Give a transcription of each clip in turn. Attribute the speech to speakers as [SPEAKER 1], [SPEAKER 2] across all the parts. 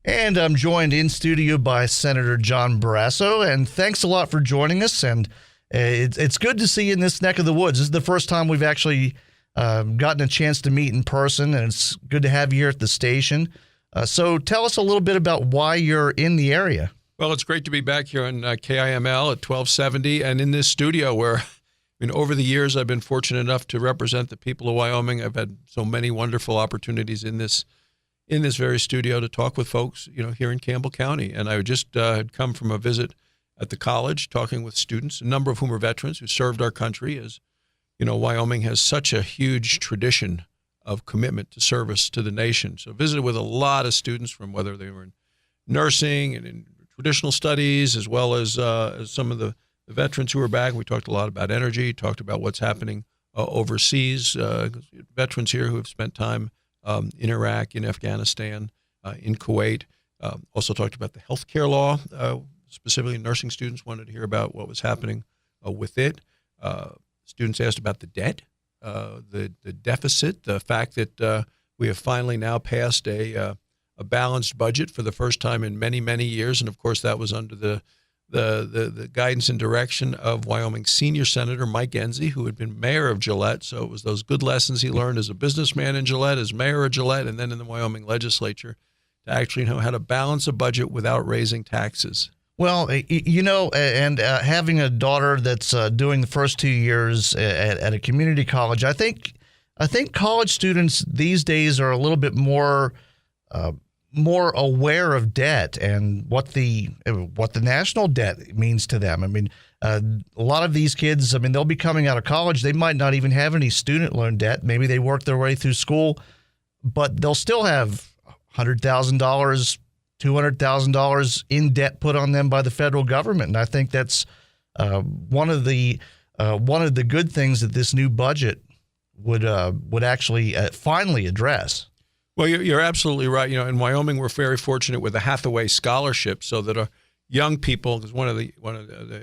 [SPEAKER 1] And I'm joined in studio by Senator John Barrasso. And thanks a lot for joining us. And it's good to see you in this neck of the woods. This is the first time we've actually gotten a chance to meet in person, and it's good to have you here at the station. So tell us a little bit about why you're in the area.
[SPEAKER 2] Well, it's great to be back here on KIML at 1270 and in this studio where, over the years, I've been fortunate enough to represent the people of Wyoming. I've had so many wonderful opportunities in this very studio to talk with folks, here in Campbell County. And I just had come from a visit at the college talking with students, a number of whom are veterans who served our country. As Wyoming has such a huge tradition of commitment to service to the nation. So visited with a lot of students from whether they were in nursing and in traditional studies, as well as some of the veterans who were back. We talked a lot about energy, talked about what's happening overseas. Veterans here who have spent time in Iraq, in Afghanistan, in Kuwait. Also talked about the healthcare law. Specifically, nursing students wanted to hear about what was happening with it. Students asked about the debt, the deficit, the fact that we have finally now passed a balanced budget for the first time in many, many years. And, of course, that was under the guidance and direction of Wyoming senior Senator Mike Enzi, who had been mayor of Gillette. So it was those good lessons he learned as a businessman in Gillette, as mayor of Gillette, and then in the Wyoming legislature to actually know how to balance a budget without raising taxes.
[SPEAKER 1] Well, and having a daughter that's doing the first 2 years at a community college, I think college students these days are a little bit more aware of debt and what the national debt means to them. I mean, a lot of these kids, they'll be coming out of college. They might not even have any student loan debt. Maybe they work their way through school, but they'll still have $100,000, $200,000 in debt put on them by the federal government. And I think that's one of the good things that this new budget would actually finally address.
[SPEAKER 2] Well, you're absolutely right. In Wyoming, we're very fortunate with the Hathaway Scholarship, so that our young people. Because one of the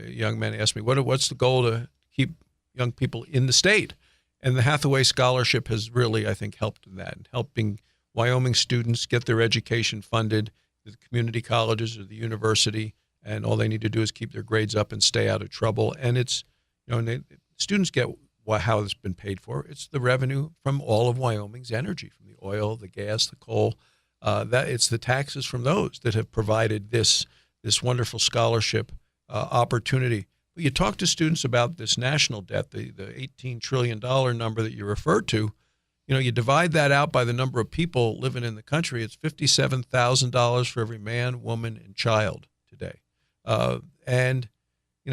[SPEAKER 2] young men asked me, "What's the goal to keep young people in the state?" And the Hathaway Scholarship has really, I think, helped in that, and helping Wyoming students get their education funded at the community colleges or the university, and all they need to do is keep their grades up and stay out of trouble. And it's, students get how it's been paid for. It's the revenue from all of Wyoming's energy, from the oil, the gas, the coal. That it's the taxes from those that have provided this wonderful scholarship opportunity. But you talk to students about this national debt, the $18 trillion number that you referred to. You divide that out by the number of people living in the country. It's $57,000 for every man, woman, and child today. And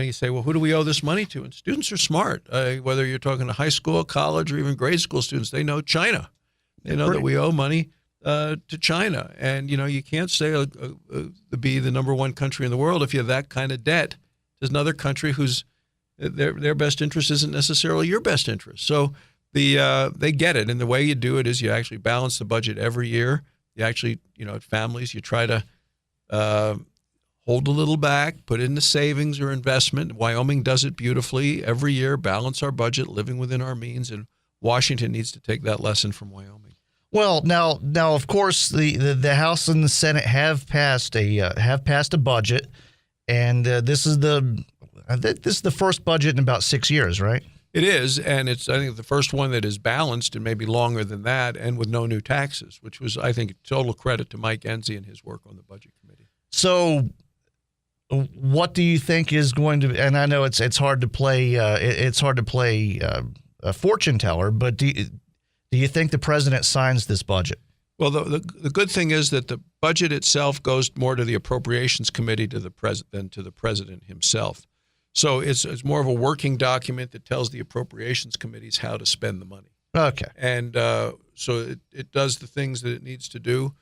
[SPEAKER 2] you say, well, who do we owe this money to? And students are smart. Whether you're talking to high school, college, or even grade school students, they know China. They know that we owe money to China. And, you can't say to be the number one country in the world if you have that kind of debt. There's another country whose their best interest isn't necessarily your best interest. So they get it. And the way you do it is you actually balance the budget every year. You actually, at families, you try to hold a little back, put it into savings or investment. Wyoming does it beautifully every year, balance our budget, living within our means, and Washington needs to take that lesson from Wyoming.
[SPEAKER 1] Well, now, of course, the House and the Senate have passed a budget, and this is the first budget in about 6 years, right?
[SPEAKER 2] It is, and it's, I think, the first one that is balanced, and maybe longer than that, and with no new taxes, which was, I think, total credit to Mike Enzi and his work on the Budget Committee.
[SPEAKER 1] So, what do you think is going to? And I know it's hard to play. It's hard to play a fortune teller, but do you think the president signs this budget?
[SPEAKER 2] Well, the good thing is that the budget itself goes more to the Appropriations Committee than to the president himself. So it's more of a working document that tells the Appropriations Committees how to spend the money.
[SPEAKER 1] Okay.
[SPEAKER 2] And so it does the things that it needs to do.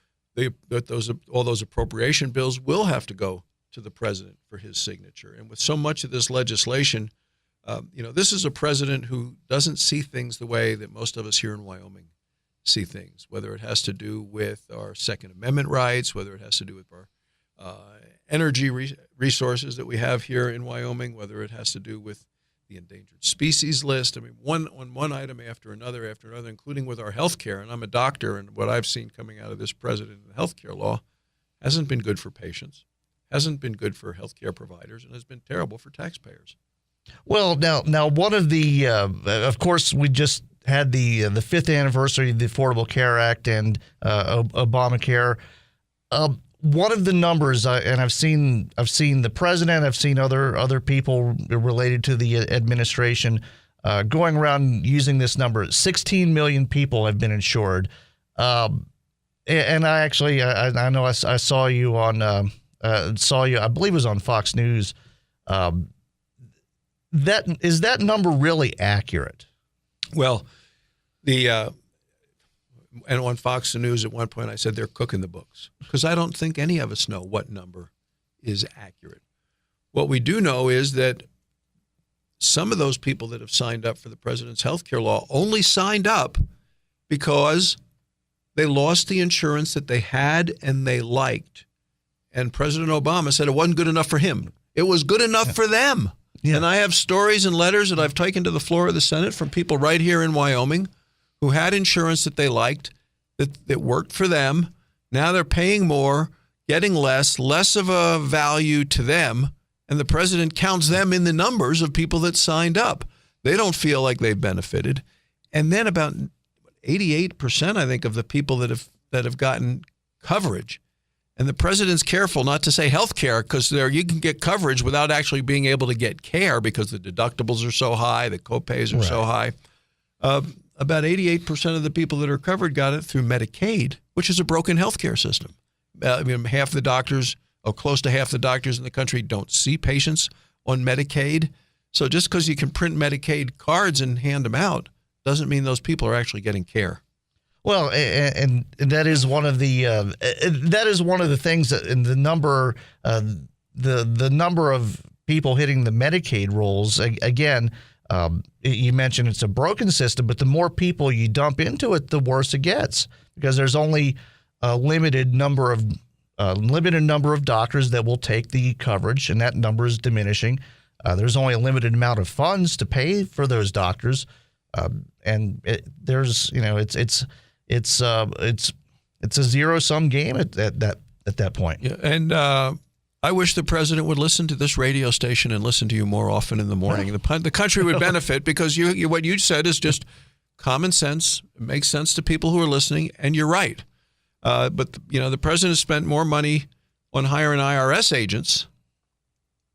[SPEAKER 2] All those appropriation bills will have to go to the president for his signature. And with so much of this legislation, this is a president who doesn't see things the way that most of us here in Wyoming see things, whether it has to do with our Second Amendment rights, whether it has to do with our energy resources that we have here in Wyoming, whether it has to do with the endangered species list. I mean, one item after another, including with our health care. And I'm a doctor, and what I've seen coming out of this president in the health care law, hasn't been good for patients, hasn't been good for healthcare providers, and has been terrible for taxpayers.
[SPEAKER 1] Well, now one of the, of course, we just had the 5th anniversary of the Affordable Care Act and Obamacare. One of the numbers, and I've seen the president, I've seen other people related to the administration going around using this number. 16 million people have been insured, and I actually I know I saw you on I believe it was on Fox News. Is that number really accurate?
[SPEAKER 2] Well, and on Fox News at one point I said they're cooking the books, because I don't think any of us know what number is accurate. What we do know is that some of those people that have signed up for the president's health care law only signed up because they lost the insurance that they had and they liked. And President Obama said it wasn't good enough for him. It was good enough for them. Yeah. And I have stories and letters that I've taken to the floor of the Senate from people right here in Wyoming who had insurance that they liked, that worked for them. Now they're paying more, getting less of a value to them, and the president counts them in the numbers of people that signed up. They don't feel like they've benefited. And then about 88%, I think, of the people that have gotten coverage. And the president's careful not to say health care, because you can get coverage without actually being able to get care because the deductibles are so high, the copays are so high. About 88% of the people that are covered got it through Medicaid, which is a broken health care system. Half the doctors, or close to half the doctors in the country, don't see patients on Medicaid. So just because you can print Medicaid cards and hand them out doesn't mean those people are actually getting care.
[SPEAKER 1] Well, and that is one of the things that in the number the number of people hitting the Medicaid rolls again. You mentioned it's a broken system, but the more people you dump into it, the worse it gets, because there's only a limited number of doctors that will take the coverage, and that number is diminishing. There's only a limited amount of funds to pay for those doctors, and it's a zero-sum game at that point.
[SPEAKER 2] Yeah, and I wish the president would listen to this radio station and listen to you more often in the morning. The country would benefit, because what you said is just common sense. It makes sense to people who are listening, and you're right. But the president has spent more money on hiring IRS agents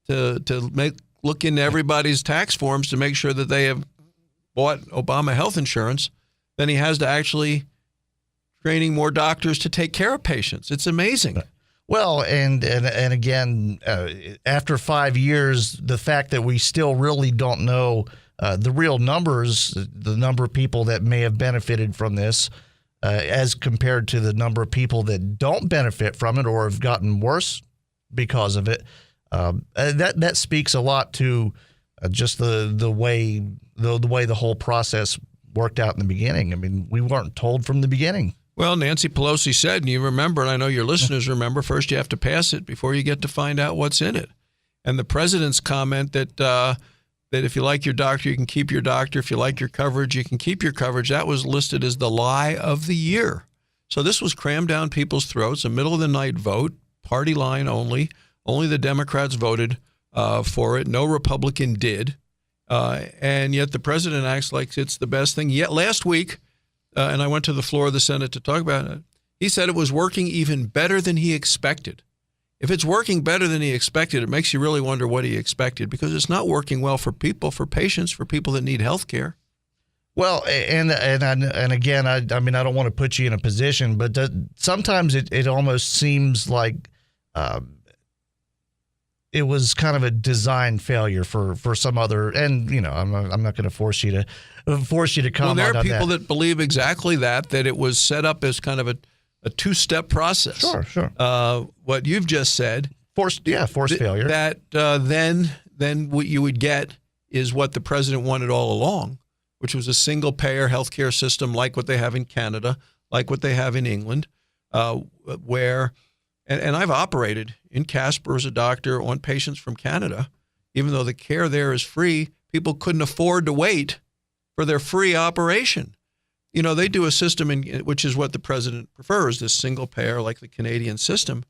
[SPEAKER 2] to look into everybody's tax forms to make sure that they have bought Obama health insurance than he has to actually training more doctors to take care of patients. It's amazing.
[SPEAKER 1] Well, and again, after 5 years, the fact that we still really don't know the real numbers, the number of people that may have benefited from this, as compared to the number of people that don't benefit from it or have gotten worse because of it, that speaks a lot to just the way the whole process worked out in the beginning. I mean, we weren't told from the beginning.
[SPEAKER 2] Well, Nancy Pelosi said, and you remember, and I know your listeners remember, first you have to pass it before you get to find out what's in it. And the president's comment that if you like your doctor, you can keep your doctor. If you like your coverage, you can keep your coverage. That was listed as the lie of the year. So this was crammed down people's throats, a middle-of-the-night vote, party line only. Only the Democrats voted for it. No Republican did. And yet the president acts like it's the best thing. Yet last week, and I went to the floor of the Senate to talk about it, he said it was working even better than he expected. If it's working better than he expected, it makes you really wonder what he expected, because it's not working well for people, for patients, for people that need health care.
[SPEAKER 1] Well, and again, I mean, I don't want to put you in a position, but sometimes it almost seems like it was kind of a design failure for some other, and I'm not going to force you to comment on that.
[SPEAKER 2] Well, there are people that believe exactly that it was set up as kind of a two-step process.
[SPEAKER 1] Sure.
[SPEAKER 2] What you've just said,
[SPEAKER 1] forced failure.
[SPEAKER 2] That then what you would get is what the president wanted all along, which was a single-payer healthcare system like what they have in Canada, like what they have in England, where. And I've operated in Casper as a doctor on patients from Canada. Even though the care there is free, people couldn't afford to wait for their free operation. They do a system which is what the president prefers, this single payer like the Canadian system.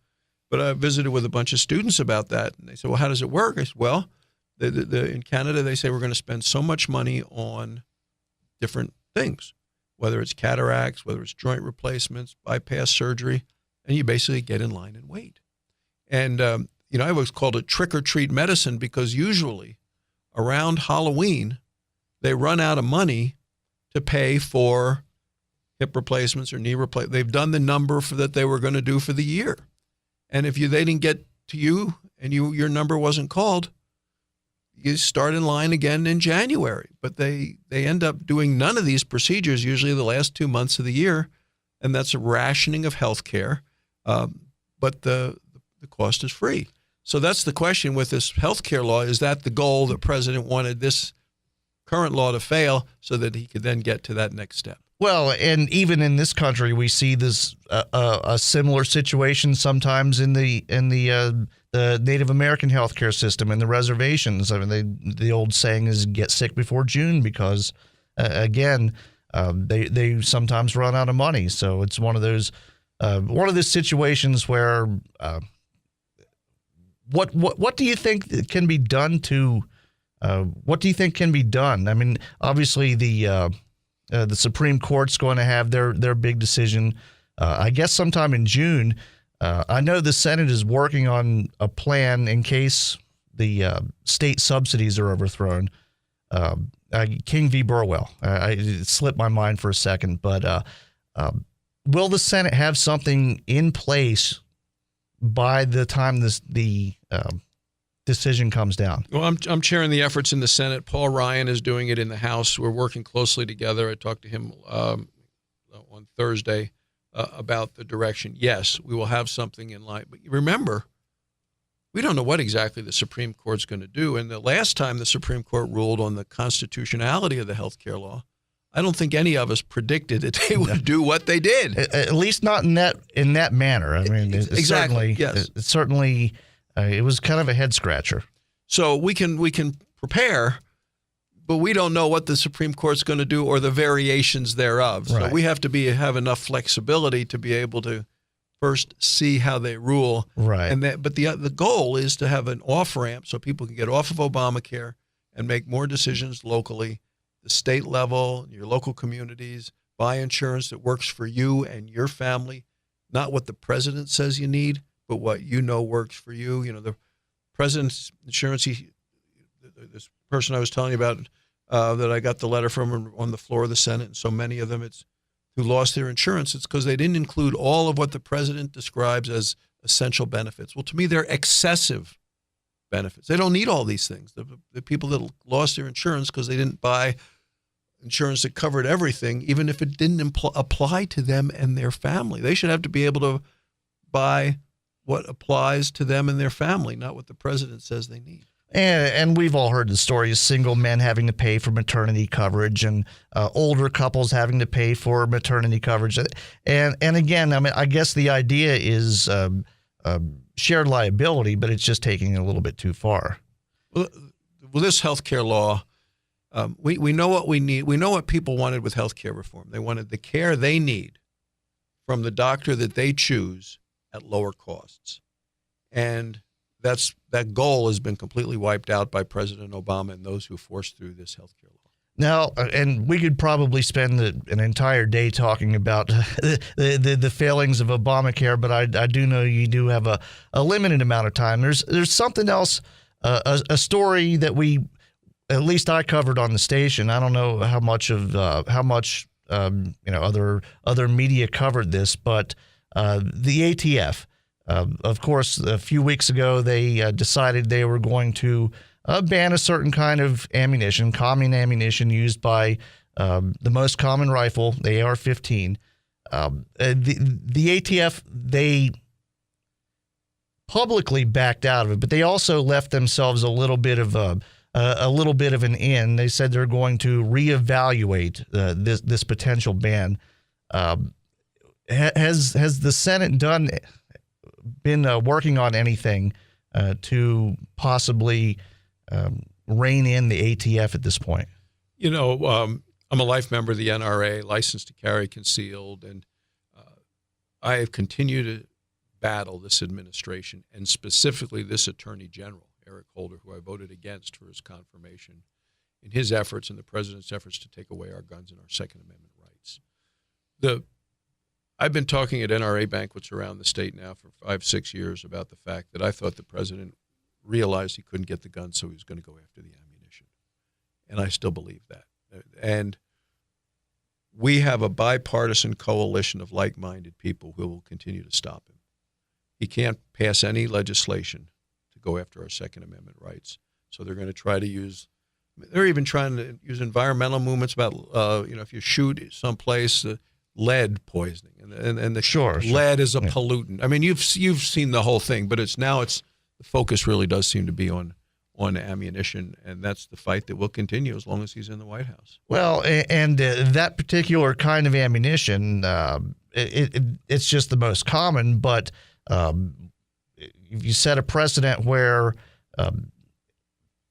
[SPEAKER 2] But I visited with a bunch of students about that, and they said, well, how does it work? I said, well, in Canada, they say we're going to spend so much money on different things, whether it's cataracts, whether it's joint replacements, bypass surgery, and you basically get in line and wait. And, I always called it trick-or-treat medicine because usually around Halloween, they run out of money to pay for hip replacements or knee replacements. They've done the number that they were going to do for the year. And if they didn't get to you and your number wasn't called, you start in line again in January. But they end up doing none of these procedures usually the last 2 months of the year, and that's a rationing of health care. But the cost is free. So that's the question with this health care law. Is that the goal? The president wanted this current law to fail so that he could then get to that next step?
[SPEAKER 1] Well, and even in this country, we see this a similar situation sometimes in the Native American healthcare system and the reservations. I mean, the old saying is "get sick before June" because, again, they sometimes run out of money. So it's one of those situations where what do you think can be done to what do you think can be done? I mean, obviously the Supreme Court's going to have their big decision, I guess, sometime in June. I know the Senate is working on a plan in case the state subsidies are overthrown. King v. Burwell. It slipped my mind for a second, but will the Senate have something in place by the time the decision comes down?
[SPEAKER 2] Well, I'm chairing the efforts in the Senate. Paul Ryan is doing it in the House. We're working closely together. I talked to him on Thursday about the direction. Yes, we will have something in line. But remember, we don't know what exactly the Supreme Court's going to do. And the last time the Supreme Court ruled on the constitutionality of the health care law, I don't think any of us predicted that they would do what they did.
[SPEAKER 1] At least not in that manner. I mean,
[SPEAKER 2] exactly.
[SPEAKER 1] Certainly, it was kind of a head scratcher.
[SPEAKER 2] So we can prepare, but we don't know what the Supreme Court's going to do or the variations thereof.
[SPEAKER 1] Right.
[SPEAKER 2] So we have to have enough flexibility to be able to first see how they rule.
[SPEAKER 1] Right.
[SPEAKER 2] But the goal is to have an off ramp so people can get off of Obamacare and make more decisions locally, the state level, your local communities, buy insurance that works for you and your family, not what the president says you need, but what works for you. The president's insurance, this person I was telling you about that I got the letter from on the floor of the Senate, and so many of them who lost their insurance, it's because they didn't include all of what the president describes as essential benefits. Well, to me, they're excessive benefits. They don't need all these things. The people that lost their insurance because they didn't buy insurance that covered everything, even if it didn't apply to them and their family. They should have to be able to buy what applies to them and their family, not what the president says they need.
[SPEAKER 1] And we've all heard the story of single men having to pay for maternity coverage and older couples having to pay for maternity coverage. And again, I mean, I guess the idea is shared liability, but it's just taking it a little bit too far.
[SPEAKER 2] Well, this health care law, we know what we need. We know what people wanted with health care reform. They wanted the care they need from the doctor that they choose at lower costs. And that goal has been completely wiped out by President Obama and those who forced through this health care law.
[SPEAKER 1] Now, and we could probably spend an entire day talking about the failings of Obamacare, but I do know you do have a limited amount of time. There's something else, a story that at least I covered on the station. I don't know how much other media covered this, but the ATF. Of course, a few weeks ago, they decided they were going to ban a certain kind of ammunition, common ammunition used by the most common rifle, the AR-15. The ATF, they publicly backed out of it, but they also left themselves a little bit of an in. They said they're going to reevaluate this potential ban. Has the Senate been working on anything to possibly rein in the ATF at this point?
[SPEAKER 2] I'm a life member of the NRA, licensed to carry concealed, and I have continued to battle this administration, and specifically this Attorney General, Eric Holder, who I voted against for his confirmation, in his efforts and the president's efforts to take away our guns and our Second Amendment rights. I've been talking at NRA banquets around the state now for 5-6 years about the fact that I thought the president realized he couldn't get the guns, so he was going to go after the ammunition. And I still believe that. And we have a bipartisan coalition of like-minded people who will continue to stop him. He can't pass any legislation to go after our Second Amendment rights. So they're going to try to use, they're even trying to use environmental movements about, if you shoot someplace, lead poisoning, and the
[SPEAKER 1] Sure.
[SPEAKER 2] lead is a pollutant. I mean, you've seen the whole thing, but the focus really does seem to be on ammunition, and that's the fight that will continue as long as he's in the White House.
[SPEAKER 1] Well, and that particular kind of ammunition, it's just the most common, but you set a precedent where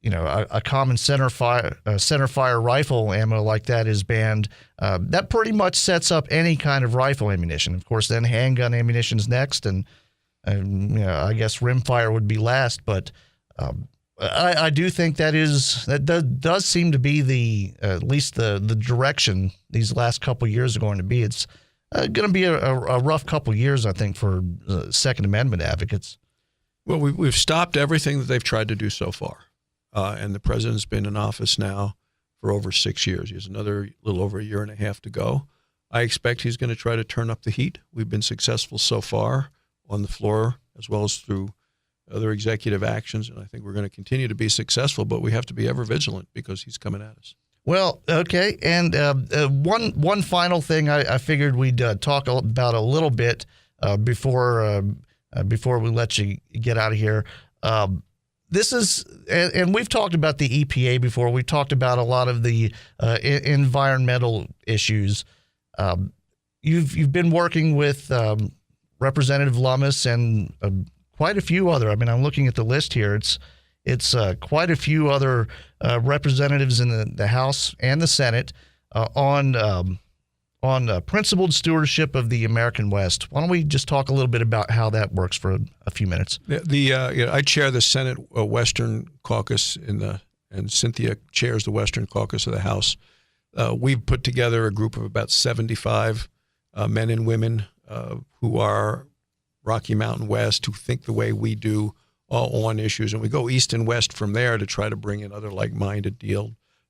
[SPEAKER 1] a common center fire rifle ammo like that is banned. That pretty much sets up any kind of rifle ammunition. Of course, then handgun ammunition is next, and I guess rimfire would be last. But I do think that does seem to be at least the direction these last couple of years are going to be. It's going to be a rough couple of years, I think, for Second Amendment advocates.
[SPEAKER 2] Well, we've stopped everything that they've tried to do so far. And the president's been in office now for over 6 years. He has another little over a year and a half to go. I expect he's going to try to turn up the heat. We've been successful so far on the floor as well as through other executive actions, and I think we're going to continue to be successful, but we have to be ever vigilant because he's coming at us.
[SPEAKER 1] Well, okay, and one final thing I figured we'd talk about a little bit before we let you get out of here. This is, and we've talked about the EPA before. We've talked about a lot of the environmental issues. You've been working with Representative Lummis and quite a few other. I mean, I'm looking at the list here. It's quite a few other representatives in the House and the Senate on principled stewardship of the American West. Why don't we just talk a little bit about how that works for a few minutes?
[SPEAKER 2] I chair the Senate Western Caucus and Cynthia chairs the Western Caucus of the House. We've put together a group of about 75 men and women who are Rocky Mountain West, who think the way we do on issues. And we go east and west from there to try to bring in other like-minded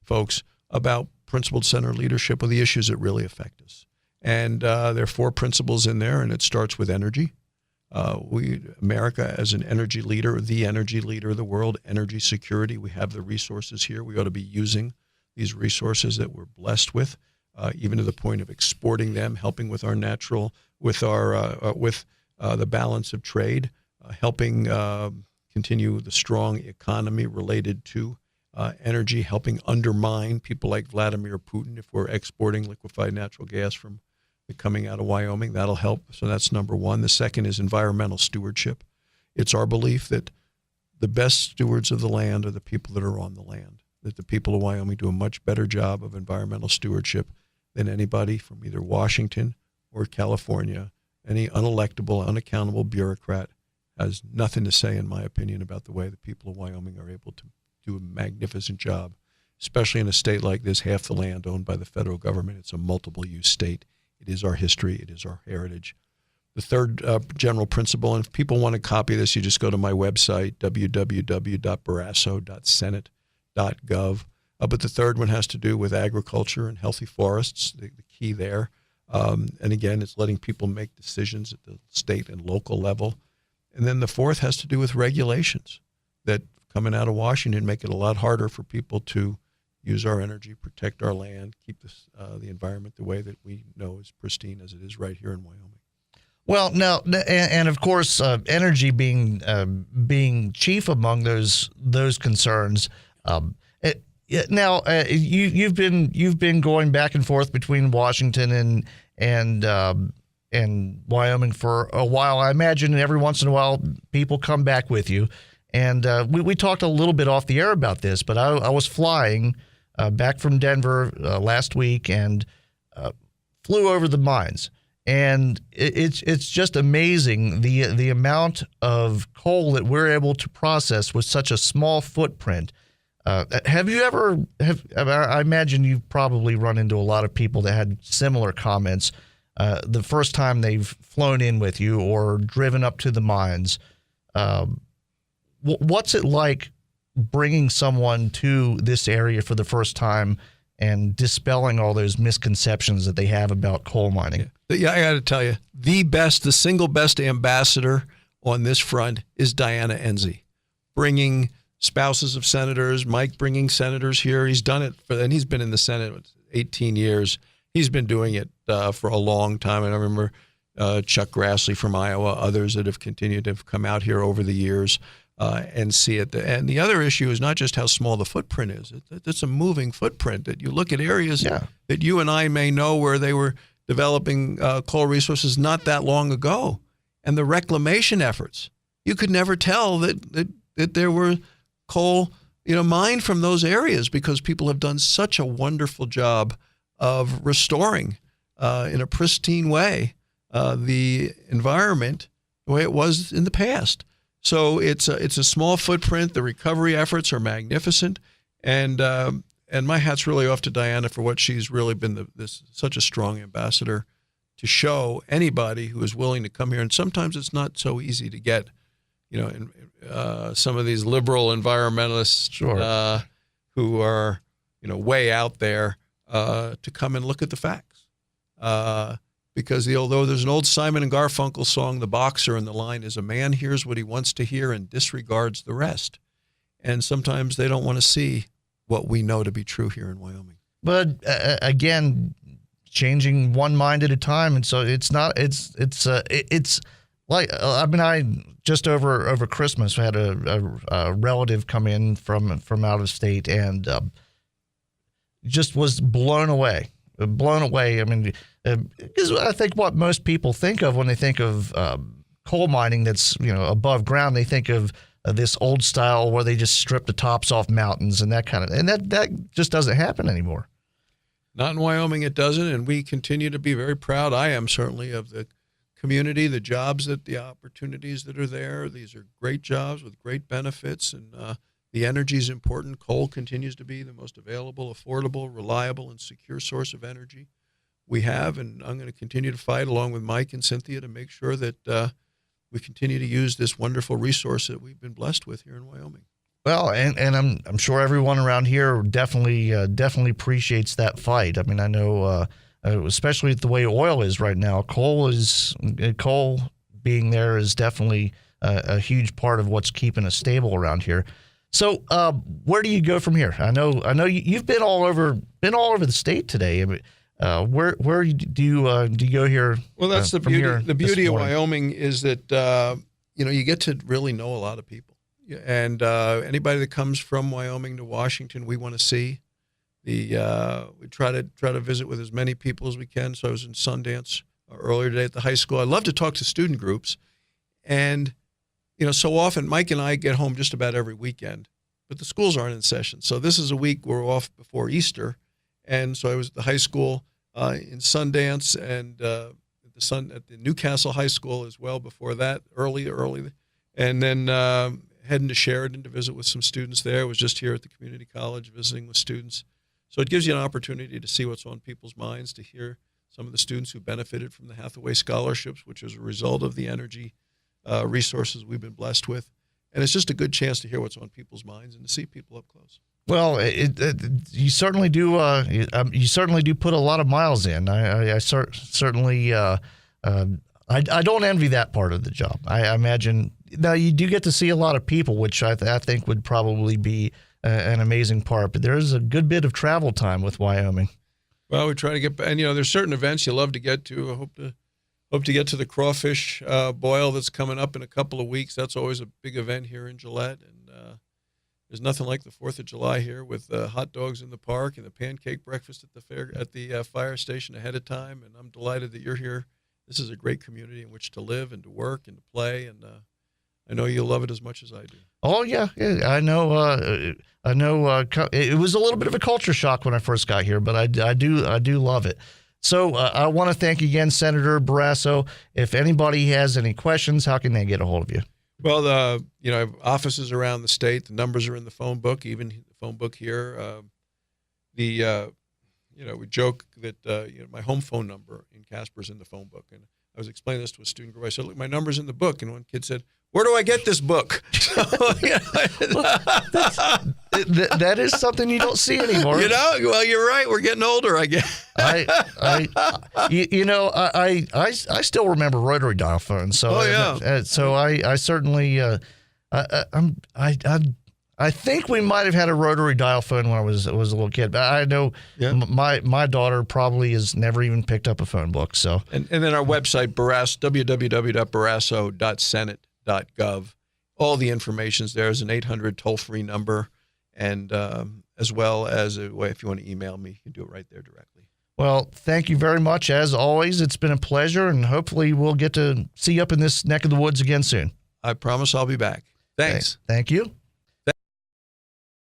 [SPEAKER 2] folks about principled center leadership of the issues that really affect us. And there are 4 principles in there, and it starts with energy. America as an energy leader, the energy leader of the world, energy security. We have the resources here. We ought to be using these resources that we're blessed with, even to the point of exporting them, helping with our the balance of trade, helping continue the strong economy related to energy, helping undermine people like Vladimir Putin if we're exporting liquefied natural gas from coming out of Wyoming. That'll help. So that's number one. The second is environmental stewardship. It's our belief that the best stewards of the land are the people that are on the land, that the people of Wyoming do a much better job of environmental stewardship than anybody from either Washington or California. Any unelectable, unaccountable bureaucrat has nothing to say, in my opinion, about the way the people of Wyoming are able to do a magnificent job, especially in a state like this, half the land owned by the federal government. It's a multiple-use state. It is our history. It is our heritage. The third general principle, and if people want to copy this, you just go to my website, www.barrasso.senate.gov. But the third one has to do with agriculture and healthy forests, the key there. And again, it's letting people make decisions at the state and local level. And then the fourth has to do with regulations that, coming out of Washington, make it a lot harder for people to use our energy, protect our land, keep the environment the way that we know is pristine as it is right here in Wyoming.
[SPEAKER 1] Well, now, and of course, energy being chief among those concerns. Now, you've been going back and forth between Washington and Wyoming for a while. I imagine every once in a while people come back with you. And we talked a little bit off the air about this, but I was flying back from Denver last week and flew over the mines. And it's just amazing the amount of coal that we're able to process with such a small footprint. Have you ever I imagine you've probably run into a lot of people that had similar comments the first time they've flown in with you or driven up to the mines. What's it like bringing someone to this area for the first time and dispelling all those misconceptions that they have about coal mining?
[SPEAKER 2] Yeah, I got to tell you, the single best ambassador on this front is Diana Enzi, bringing spouses of senators, Mike bringing senators here. He's done it and he's been in the Senate 18 years. He's been doing it for a long time. And I remember Chuck Grassley from Iowa, others that have continued to have come out here over the years and see it. And the other issue is not just how small the footprint is. It's a moving footprint that you look at areas that you and I may know where they were developing coal resources not that long ago. And the reclamation efforts, you could never tell that there were coal mined from those areas because people have done such a wonderful job of restoring in a pristine way the environment the way it was in the past. So it's a small footprint. The recovery efforts are magnificent, and my hat's really off to Diana for what she's really been such a strong ambassador to show anybody who is willing to come here. And sometimes it's not so easy to get, some of these liberal environmentalists who are way out there to come and look at the facts. Because although there's an old Simon and Garfunkel song, The Boxer, and the line is, "A man hears what he wants to hear and disregards the rest." And sometimes they don't want to see what we know to be true here in Wyoming.
[SPEAKER 1] But again, changing one mind at a time. And so it's like, I just over Christmas had a relative come in from out of state and just was blown away. I mean, because I think what most people think of when they think of coal mining that's above ground, they think of this old style where they just strip the tops off mountains and that kind of, and that just doesn't happen anymore.
[SPEAKER 2] Not in Wyoming, it doesn't, and we continue to be very proud. I am certainly of the community, the jobs, the opportunities that are there. These are great jobs with great benefits, and the energy is important. Coal continues to be the most available, affordable, reliable, and secure source of energy we have, and I'm going to continue to fight along with Mike and Cynthia to make sure that we continue to use this wonderful resource that we've been blessed with here in Wyoming.
[SPEAKER 1] Well, and I'm sure everyone around here definitely appreciates that fight. I mean, I know, especially the way oil is right now, coal being there is definitely a huge part of what's keeping us stable around here. So, where do you go from here? I know you've been all over the state today. I mean, where do you go here?
[SPEAKER 2] Well, that's the beauty. The beauty of Wyoming is that you get to really know a lot of people, and anybody that comes from Wyoming to Washington, we want to see. We try to visit with as many people as we can. So I was in Sundance earlier today at the high school. I love to talk to student groups, and so often Mike and I get home just about every weekend, but the schools aren't in session. So this is a week we're off before Easter. And so I was at the high school in Sundance and at the Newcastle High School as well before that, early. And then heading to Sheridan to visit with some students there. I was just here at the community college visiting with students. So it gives you an opportunity to see what's on people's minds, to hear some of the students who benefited from the Hathaway scholarships, which is a result of the energy resources we've been blessed with. And it's just a good chance to hear what's on people's minds and to see people up close.
[SPEAKER 1] Well, you certainly do. You certainly do put a lot of miles in. I certainly. I don't envy that part of the job. I imagine now you do get to see a lot of people, which I think would probably be an amazing part. But there is a good bit of travel time with Wyoming.
[SPEAKER 2] Well, we try to get, and there's certain events you love to get to. I hope to get to the crawfish boil that's coming up in a couple of weeks. That's always a big event here in Gillette, and there's nothing like the 4th of July here with hot dogs in the park and the pancake breakfast at the fire station ahead of time. And I'm delighted that you're here. This is a great community in which to live and to work and to play, and I know you'll love it as much as I do.
[SPEAKER 1] Oh yeah, I know. It was a little bit of a culture shock when I first got here, but I do love it. So I want to thank again, Senator Barrasso. If anybody has any questions, how can they get a hold of you?
[SPEAKER 2] Well, I have offices around the state. The numbers are in the phone book, even the phone book here. We joke that my home phone number in Casper is in the phone book. And I was explaining this to a student group. I said, look, my number's in the book. And one kid said, where do I get this book?
[SPEAKER 1] That is something you don't see anymore.
[SPEAKER 2] Well, you're right. We're getting older, I guess.
[SPEAKER 1] I still remember rotary dial phones. So, I certainly, I think we might have had a rotary dial phone when I was a little kid. But I know my daughter probably has never even picked up a phone book. So,
[SPEAKER 2] and then our website, www.barrasso.senate.gov. All the information's there. There's an 800 toll-free number, and as well as a way if you want to email me, you can do it right there directly.
[SPEAKER 1] Well, thank you very much. As always, it's been a pleasure, and hopefully we'll get to see you up in this neck of the woods again soon.
[SPEAKER 2] I promise I'll be back. Thanks.
[SPEAKER 1] Thank you.